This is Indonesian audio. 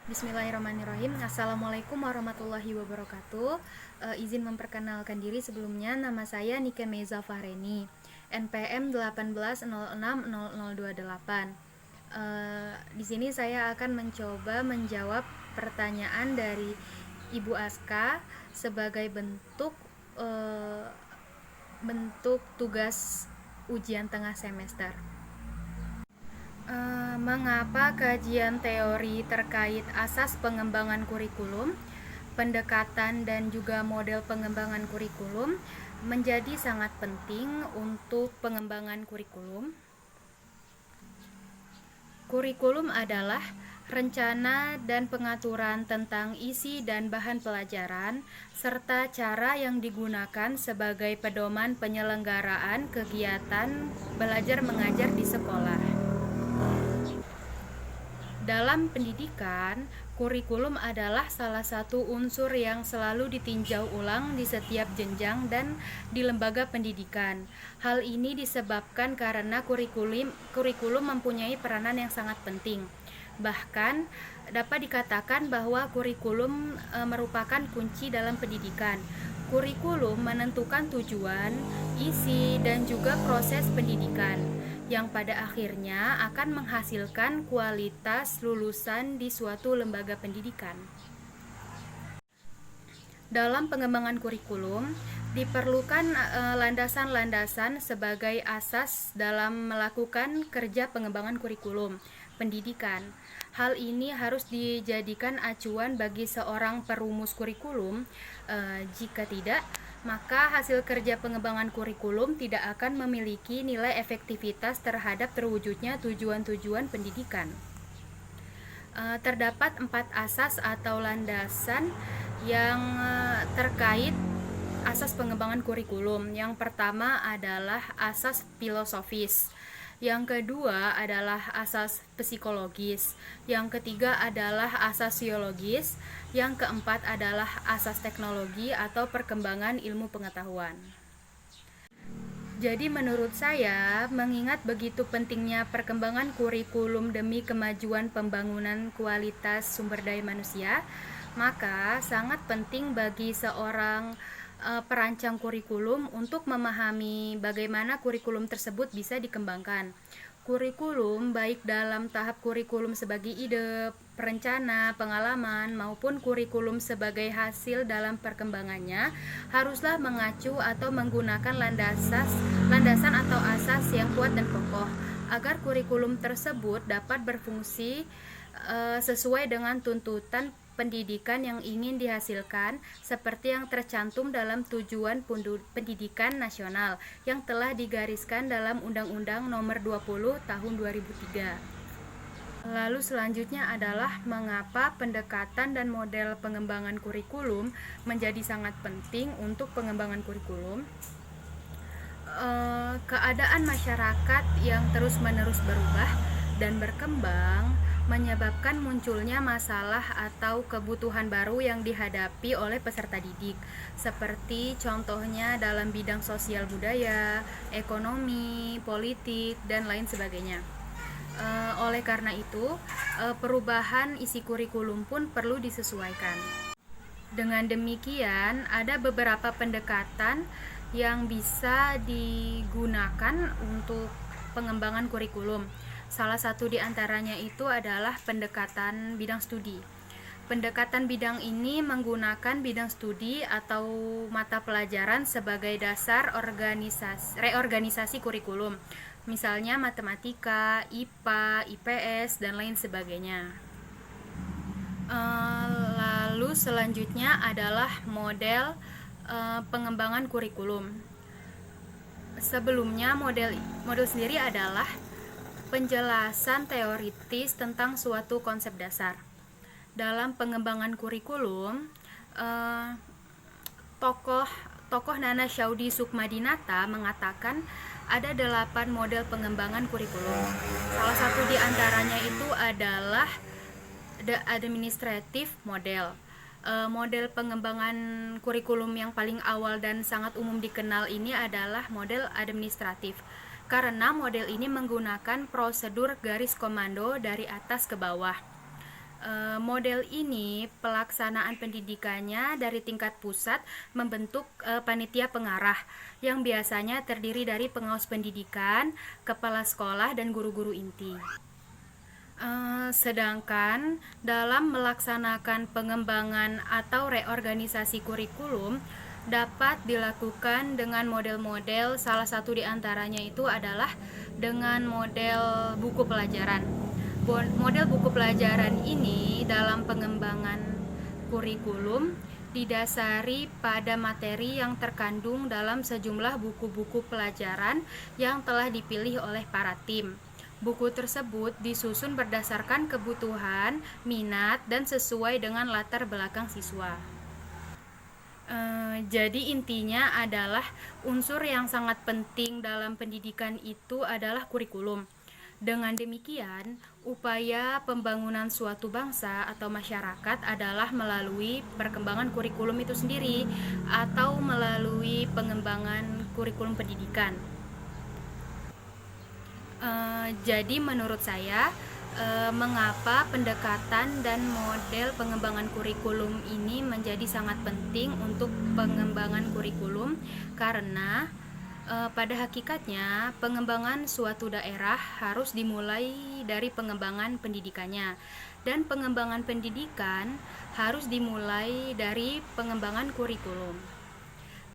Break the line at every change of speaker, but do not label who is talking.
Bismillahirrahmanirrahim. Assalamualaikum warahmatullahi wabarakatuh. Izin memperkenalkan diri sebelumnya, nama saya Nike Meza Fahreni, NPM 18060028. Di sini saya akan mencoba menjawab pertanyaan dari Ibu Aska sebagai bentuk tugas ujian tengah semester. Mengapa kajian teori terkait asas pengembangan kurikulum, pendekatan dan juga model pengembangan kurikulum menjadi sangat penting untuk pengembangan kurikulum? Kurikulum adalah rencana dan pengaturan tentang isi dan bahan pelajaran serta cara yang digunakan sebagai pedoman penyelenggaraan kegiatan belajar mengajar di sekolah. Dalam pendidikan, kurikulum adalah salah satu unsur yang selalu ditinjau ulang di setiap jenjang dan di lembaga pendidikan. Hal ini disebabkan karena kurikulum mempunyai peranan yang sangat penting. Bahkan dapat dikatakan bahwa kurikulum merupakan kunci dalam pendidikan. Kurikulum menentukan tujuan, isi, dan juga proses pendidikan yang pada akhirnya akan menghasilkan kualitas lulusan di suatu lembaga pendidikan. Dalam pengembangan kurikulum, diperlukan landasan-landasan sebagai asas dalam melakukan kerja pengembangan kurikulum pendidikan. Hal ini harus dijadikan acuan bagi seorang perumus kurikulum. Jika tidak, maka hasil kerja pengembangan kurikulum tidak akan memiliki nilai efektivitas terhadap terwujudnya tujuan-tujuan pendidikan. Terdapat 4 asas atau landasan yang terkait asas pengembangan kurikulum. Yang pertama adalah asas filosofis. Yang kedua adalah asas psikologis. Yang ketiga adalah asas sosiologis. Yang keempat adalah asas teknologi atau perkembangan ilmu pengetahuan. Jadi menurut saya, mengingat begitu pentingnya perkembangan kurikulum demi kemajuan pembangunan kualitas sumber daya manusia, maka sangat penting bagi seorang perancang kurikulum untuk memahami bagaimana kurikulum tersebut bisa dikembangkan. Kurikulum baik dalam tahap kurikulum sebagai ide, perencana, pengalaman maupun kurikulum sebagai hasil dalam perkembangannya haruslah mengacu atau menggunakan landasan atau asas yang kuat dan kokoh agar kurikulum tersebut dapat berfungsi sesuai dengan tuntutan pendidikan yang ingin dihasilkan seperti yang tercantum dalam tujuan pendidikan nasional yang telah digariskan dalam Undang-Undang Nomor 20 Tahun 2003. Lalu selanjutnya adalah mengapa pendekatan dan model pengembangan kurikulum menjadi sangat penting untuk pengembangan kurikulum. Keadaan masyarakat yang terus-menerus berubah dan berkembang menyebabkan munculnya masalah atau kebutuhan baru yang dihadapi oleh peserta didik, seperti contohnya dalam bidang sosial budaya, ekonomi, politik, dan lain sebagainya. Oleh karena itu, perubahan isi kurikulum pun perlu disesuaikan. Dengan demikian, ada beberapa pendekatan yang bisa digunakan untuk pengembangan kurikulum. Salah satu di antaranya itu adalah pendekatan bidang studi. Pendekatan bidang ini menggunakan bidang studi atau mata pelajaran sebagai dasar reorganisasi kurikulum. Misalnya matematika, IPA, IPS, dan lain sebagainya. Lalu selanjutnya adalah model pengembangan kurikulum. Sebelumnya model sendiri adalah penjelasan teoritis tentang suatu konsep dasar. Dalam pengembangan kurikulum, tokoh Nana Syaudi Sukmadinata mengatakan ada 8 model pengembangan kurikulum. Salah satu di antaranya itu adalah the administrative model. Model pengembangan kurikulum yang paling awal dan sangat umum dikenal ini adalah model administratif, karena model ini menggunakan prosedur garis komando dari atas ke bawah. Model ini pelaksanaan pendidikannya dari tingkat pusat membentuk panitia pengarah yang biasanya terdiri dari pengawas pendidikan, kepala sekolah, dan guru-guru inti. Sedangkan dalam melaksanakan pengembangan atau reorganisasi kurikulum dapat dilakukan dengan model-model, salah satu di antaranya itu adalah dengan model buku pelajaran. Model buku pelajaran ini dalam pengembangan kurikulum didasari pada materi yang terkandung dalam sejumlah buku-buku pelajaran yang telah dipilih oleh para tim. Buku tersebut disusun berdasarkan kebutuhan, minat, dan sesuai dengan latar belakang siswa. Jadi intinya adalah unsur yang sangat penting dalam pendidikan itu adalah kurikulum. Dengan demikian, upaya pembangunan suatu bangsa atau masyarakat adalah melalui perkembangan kurikulum itu sendiri atau melalui pengembangan kurikulum pendidikan. Jadi menurut saya, mengapa pendekatan dan model pengembangan kurikulum ini menjadi sangat penting untuk pengembangan kurikulum, karena pada hakikatnya pengembangan suatu daerah harus dimulai dari pengembangan pendidikannya, dan pengembangan pendidikan harus dimulai dari pengembangan kurikulum.